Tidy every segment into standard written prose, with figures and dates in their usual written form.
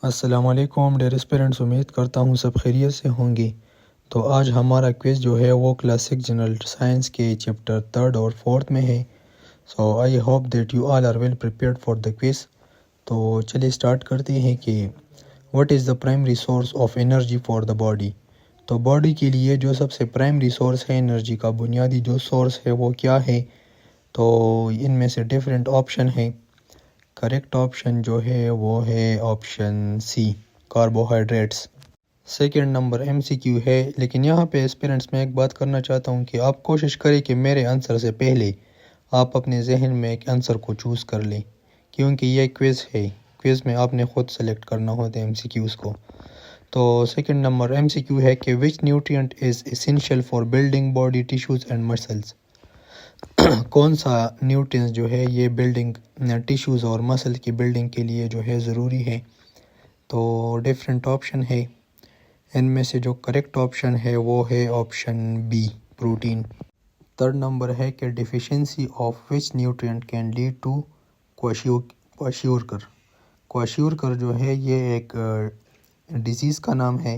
السلام علیکم ڈیئر اسپیرنٹس، امید کرتا ہوں سب خیریت سے ہوں گے۔ تو آج ہمارا کوئز جو ہے وہ کلاسک جنرل سائنس کے چیپٹر 3 اور 4 میں ہے۔ So I hope that you all are well prepared for the quiz. تو چلیے اسٹارٹ کرتے ہیں کہ what is the primary source of energy for the body. تو باڈی کے لیے جو سب سے پرائمری سورس ہے انرجی کا، بنیادی جو سورس ہے وہ کیا ہے؟ تو ان میں سے ڈیفرنٹ آپشن ہیں۔ کریکٹ آپشن جو ہے وہ ہے option C, carbohydrates. Second number MCQ ہے، لیکن یہاں پہ اسپیرنٹس میں ایک بات کرنا چاہتا ہوں کہ آپ کوشش کریں کہ میرے آنسر سے پہلے آپ اپنے ذہن میں ایک آنسر کو چوز کر لیں، کیونکہ یہ کوئز ہے۔ کوئز میں آپ نے خود سلیکٹ کرنا ہوتا ہے ایم سی کیوز کو۔ تو second number MCQ ہے کہ which nutrient is essential for building body tissues and muscles. کون سا نیوٹرینز جو ہے یہ بلڈنگ ٹیشوز اور مسل کی بلڈنگ کے لیے جو ہے ضروری ہے؟ تو ڈیفرنٹ آپشن ہے، ان میں سے جو کریکٹ آپشن ہے وہ ہے option B, protein. Third number ہے کہ deficiency of which nutrient can lead to kwashiorkor. Kwashiorkor جو ہے یہ ایک ڈیزیز کا نام ہے۔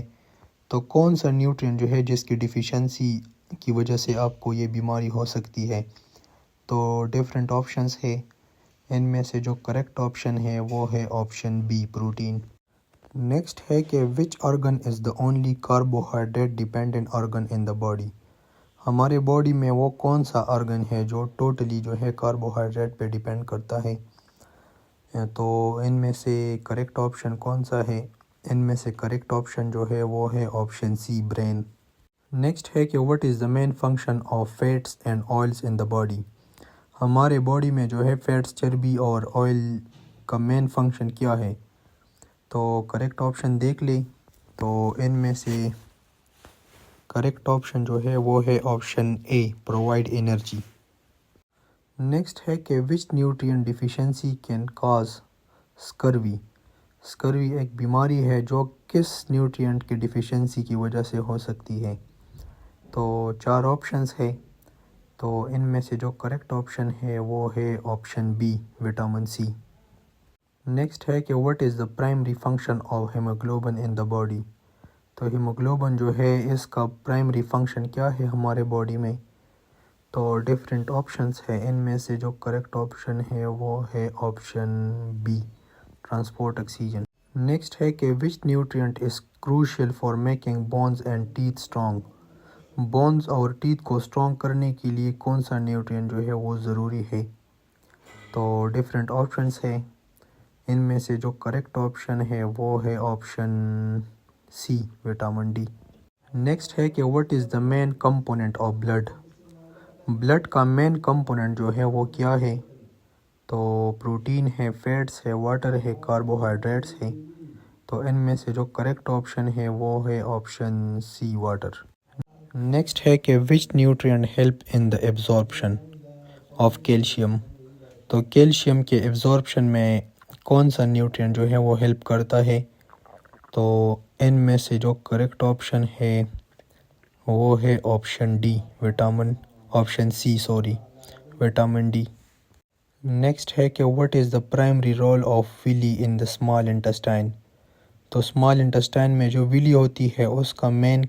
تو کون سا نیوٹرینٹ جو ہے جس کی ڈیفیشنسی کی وجہ سے آپ کو یہ بیماری ہو سکتی ہے؟ تو ڈیفرنٹ آپشنز ہے، ان میں سے جو کریکٹ آپشن ہے وہ ہے آپشن بی، پروٹین۔ نیکسٹ ہے کہ which organ is the only carbohydrate dependent organ in the body. ہمارے باڈی میں وہ کون سا آرگن ہے جو ٹوٹلی جو ہے کاربوہائیڈریٹ پہ ڈیپینڈ کرتا ہے؟ تو ان میں سے کریکٹ آپشن کون سا ہے؟ ان میں سے کریکٹ آپشن جو ہے وہ ہے آپشن سی، برین۔ نیکسٹ ہے کہ what is the main function of fats and oils in the body. ہمارے باڈی میں جو ہے فیٹس، چربی اور آئل کا مین فنکشن کیا ہے؟ تو کریکٹ آپشن دیکھ لیں، تو ان میں سے کریکٹ آپشن جو ہے وہ ہے آپشن اے، پرووائڈ انرجی۔ نیکسٹ ہے کہ which nutrient deficiency can cause اسکروی۔ اسکروی ایک بیماری ہے جو کس نیوٹرینٹ کی ڈیفیشنسی کی وجہ سے ہو سکتی ہے؟ تو 4 آپشنز ہے، تو ان میں سے جو کریکٹ آپشن ہے وہ ہے option B, vitamin C. Next ہے کہ what is the primary function of haemoglobin in the body. تو ہیموگلوبن جو ہے اس کا پرائمری فنکشن کیا ہے ہمارے باڈی میں؟ تو ڈیفرنٹ آپشنز ہے، ان میں سے جو کریکٹ آپشن ہے وہ ہے option B, transport oxygen. Next ہے کہ which nutrient is crucial for making bones and teeth strong. Bones اور ٹیتھ کو اسٹرانگ کرنے کے لیے کون سا نیوٹرین جو ہے وہ ضروری ہے؟ تو ڈیفرنٹ آپشنز ہے، ان میں سے جو کریکٹ آپشن ہے وہ ہے option C, vitamin D. Next ہے کہ what is the main component of blood. Blood کا مین کمپوننٹ جو ہے وہ کیا ہے؟ تو پروٹین ہے، فیٹس ہے، واٹر ہے، کاربوہائیڈریٹس ہے۔ تو ان میں سے جو کریکٹ آپشن ہے وہ ہے آپشن سی، واٹر۔ نیکسٹ ہے کہ which nutrient help in the absorption of calcium. تو کیلشیم کے ایبزارپشن میں کون سا نیوٹرینٹ جو ہے وہ ہیلپ کرتا ہے؟ تو ان میں سے جو کریکٹ آپشن ہے وہ ہے option D, option C, vitamin D. Next ہے کہ what is the primary role of villi in the small intestine. تو اسمال انٹسٹائن میں جو ویلی ہوتی ہے اس کا مین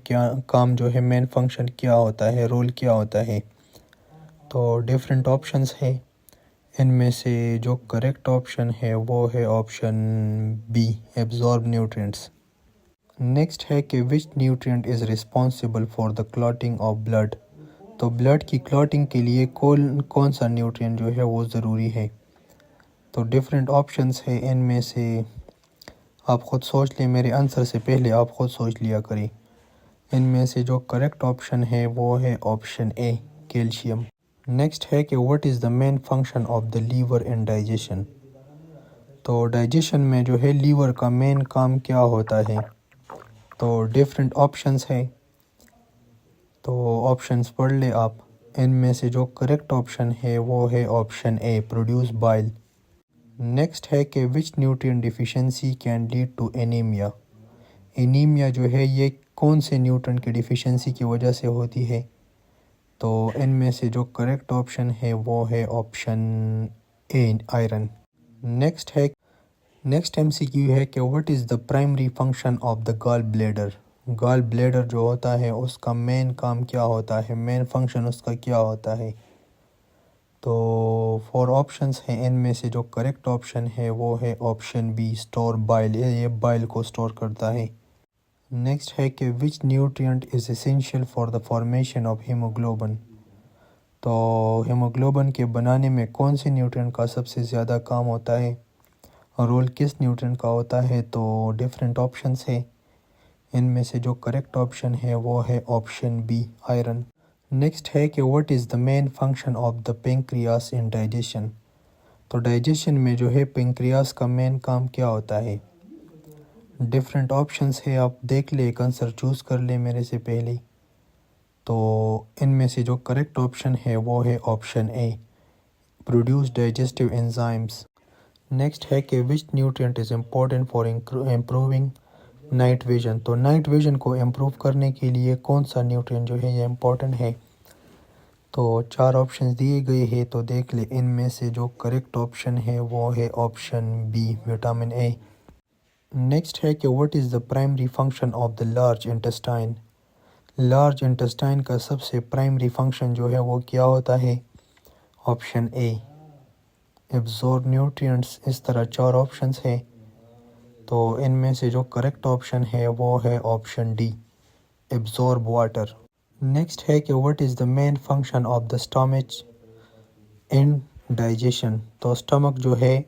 کام جو ہے، مین فنکشن کیا ہوتا ہے، رول کیا ہوتا ہے؟ تو ڈیفرنٹ آپشنز ہے، ان میں سے جو کریکٹ آپشن ہے وہ ہے option B, absorb nutrients. Next ہے کہ which nutrient is responsible for the clotting of blood. تو بلڈ کی کلاٹنگ کے لیے کون سا نیوٹرینٹ جو ہے وہ ضروری ہے؟ تو ڈیفرنٹ آپشنز ہے، ان میں سے آپ خود سوچ لیں، میرے آنسر سے پہلے آپ خود سوچ لیا کریں۔ ان میں سے جو کریکٹ آپشن ہے وہ ہے آپشن اے، کیلشیم۔ نیکسٹ ہے کہ what is the main function of the liver in digestion. تو ڈائجیشن میں جو ہے لیور کا مین کام کیا ہوتا ہے؟ تو ڈیفرنٹ آپشنز ہے، تو آپشنز پڑھ لیں آپ۔ ان میں سے جو کریکٹ آپشن ہے وہ ہے option A, produce bile. Next ہے کہ which nutrient deficiency can lead to anaemia. Anaemia جو ہے یہ کون سے نیوٹرین کی ڈیفیشنسی کی وجہ سے ہوتی ہے؟ تو ان میں سے جو کریکٹ آپشن ہے وہ ہے آپشن اے، آئرن۔ نیکسٹ MCQ ہے کہ what is the primary function of دا گال بلیڈر. گال بلیڈر جو ہوتا ہے اس کا مین کام کیا ہوتا ہے, مین فنکشن اس کا کیا ہوتا ہے. تو 4 آپشنس ہیں, ان میں سے جو کریکٹ آپشن ہے وہ ہے آپشن بی, اسٹور بائل. یہ بائل کو اسٹور کرتا ہے. نیکسٹ ہے کہ which nutrient is essential for the formation of haemoglobin. تو ہیموگلوبن کے بنانے میں کون سے نیوٹرینٹ کا سب سے زیادہ کام ہوتا ہے, رول کس نیوٹرینٹ کا ہوتا ہے. تو ڈیفرنٹ آپشنس ہیں, ان میں سے جو کریکٹ آپشن ہے وہ ہے آپشن بی, آئرن. نیکسٹ ہے کہ what is the main function of the pancreas in digestion. تو ڈائجیشن میں جو ہے پینکریاس کا مین کام کیا ہوتا ہے. ڈیفرنٹ آپشنس ہے, آپ دیکھ لیں, ایک آنسر چوز کر لیں میرے سے پہلے. تو ان میں سے جو کریکٹ آپشن ہے وہ ہے option A, produce digestive enzymes. Next ہے کہ which nutrient is important for improving night vision. تو نائٹ ویژن کو امپروو کرنے کے لیے کون سا نیوٹرینٹ جو ہے یہ امپورٹنٹ ہے. تو 4 آپشنز دیے گئے ہیں, تو دیکھ لیں, ان میں سے جو کریکٹ آپشن ہے وہ ہے option B, vitamin A. Next ہے کہ what is the primary function of the large intestine. Large intestine کا سب سے پرائمری فنکشن جو ہے وہ کیا ہوتا ہے. Option A, absorb nutrients. اس طرح 4 آپشنس ہیں, تو ان میں سے جو کریکٹ آپشن ہے وہ ہے option D, absorb water. Next ہے کہ what is the main function of the stomach in digestion. تو اسٹمک جو ہے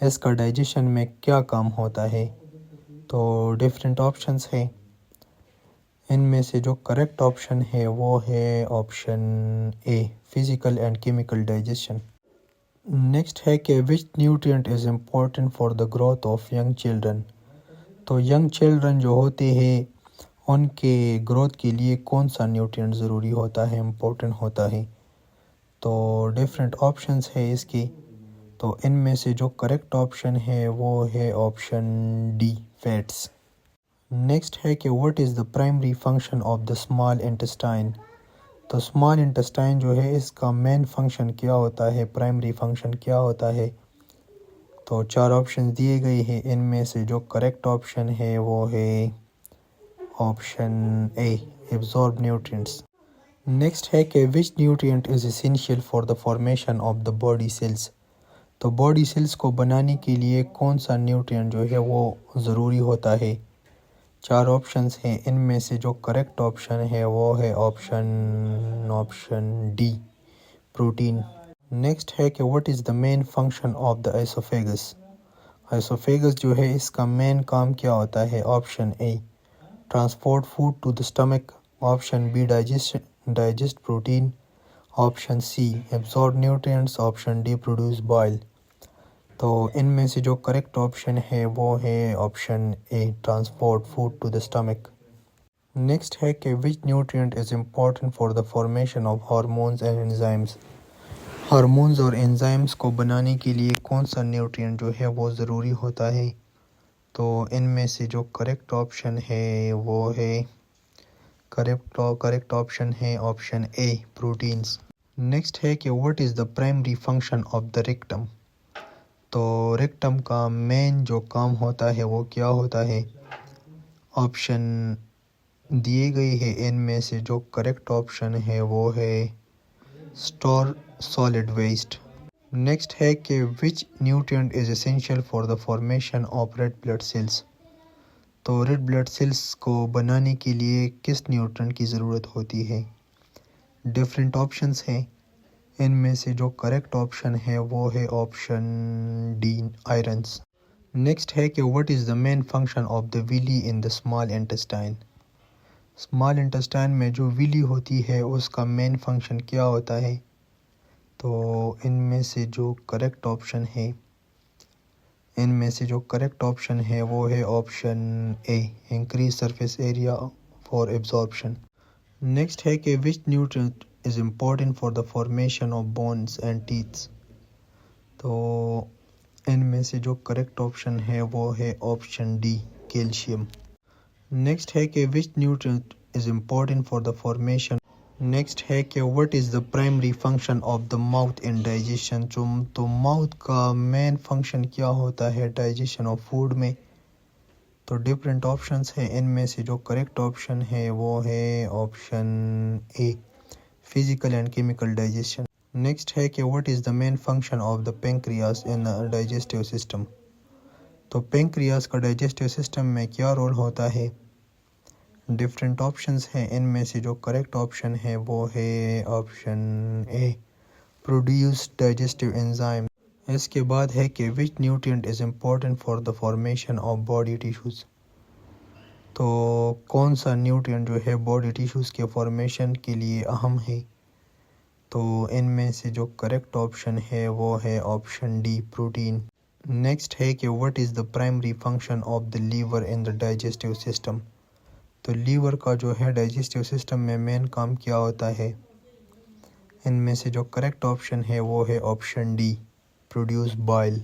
اس کا ڈائجیشن میں کیا کام ہوتا ہے. تو ڈیفرنٹ آپشنس ہیں, ان میں سے جو کریکٹ آپشن ہے وہ ہے option A, physical and chemical digestion. Next ہے کہ which nutrient is important for the growth of young children. تو ینگ چلڈرن جو ہوتے ہیں ان کے گروتھ کے لیے کون سا نیوٹرینٹ ضروری ہوتا ہے, امپورٹنٹ ہوتا ہے. تو ڈیفرنٹ آپشنس ہے اس کی, تو ان میں سے جو کریکٹ آپشن ہے وہ ہے آپشن ڈی, فیٹس. نیکسٹ ہے کہ what is the primary function of the small intestine. تو اسمال انٹسٹائن جو ہے اس کا مین فنکشن کیا ہوتا ہے, پرائمری فنکشن کیا ہوتا ہے. تو 4 آپشن دیے گئے ہیں, ان میں سے جو کریکٹ آپشن ہے وہ ہے option A, absorb nutrients. Next ہے کہ which nutrient is essential for the formation of the body cells. تو باڈی سیلس کو بنانے کے لیے کون سا نیوٹرینٹ جو ہے وہ ضروری ہوتا ہے. 4 آپشنس ہیں, ان میں سے جو کریکٹ آپشن ہے وہ ہے آپشن ڈی, پروٹین. نیکسٹ ہے کہ what is the main function of the oesophagus. Oesophagus جو ہے اس کا مین کام کیا ہوتا ہے. Option A, transport food to the stomach. Option B, digest protein. Option C, absorb nutrients. Option D, produce bile. تو ان میں سے جو کریکٹ آپشن ہے وہ ہے option A, transport food to the stomach. Next ہے کہ which nutrient is important for the formation of hormones and enzymes. Hormones اور انزائمز کو بنانے کے لیے کون سا نیوٹرینٹ جو ہے وہ ضروری ہوتا ہے. تو ان میں سے جو کریکٹ آپشن ہے وہ ہے کریکٹ آپشن ہے آپشن اے, پروٹینز. نیکسٹ ہے کہ what is the primary function of the rectum. تو ریکٹم کا مین جو کام ہوتا ہے وہ کیا ہوتا ہے. آپشن دیے گئے ہیں, ان میں سے جو کریکٹ آپشن ہے وہ ہے اسٹور سالڈ ویسٹ. نیکسٹ ہے کہ which nutrient is essential for the formation of red blood cells. تو ریڈ بلڈ سیلس کو بنانے کے لیے کس نیوٹرینٹ کی ضرورت ہوتی ہے. ڈیفرنٹ آپشنس ہیں, ان میں سے جو کریکٹ آپشن ہے وہ ہے آپشن ڈی, آئرنس. نیکسٹ ہے کہ what is the main function of the villi in the small intestine. Small intestine میں جو ویلی ہوتی ہے اس کا مین فنکشن کیا ہوتا ہے. تو ان میں سے جو کریکٹ آپشن ہے وہ ہے option A, increase surface area for absorption. Next ہے کہ which nutrient is important for the formation of bones and teeths. تو ان میں سے جو کریکٹ آپشن ہے وہ ہے آپشن ڈی, کیلشیم. نیکسٹ ہے کہ which nutrient is important for the formation. Next ہے کہ what is the primary function of the mouth in digestion. تو ماؤتھ کا مین فنکشن کیا ہوتا ہے ڈائجیشن آف فوڈ میں. تو ڈفرینٹ آپشنس ہیں، ان میں سے جو کریکٹ آپشن ہے وہ ہے option A, physical and chemical digestion. Next ہے کہ what is the main function of the pancreas in the digestive system. تو پینکریاس کا ڈائجسٹیو سسٹم میں کیا رول ہوتا ہے. ڈفرینٹ آپشنس ہیں، ان میں سے جو کریکٹ آپشن ہے وہ ہے option A, produce digestive enzyme. اس کے بعد ہے کہ which nutrient is important for the formation of body tissues. تو کون سا نیوٹرینٹ جو ہے باڈی ٹیشوز کے فارمیشن کے لیے اہم ہے. تو ان میں سے جو کریکٹ آپشن ہے وہ ہے آپشن ڈی، پروٹین. نیکسٹ ہے کہ what is the primary function of the liver in the digestive system. تو لیور کا جو ہے ڈائجسٹیو سسٹم میں مین کام کیا ہوتا ہے. ان میں سے جو کریکٹ آپشن ہے وہ ہے آپشن ڈی، پروڈیوس بائل.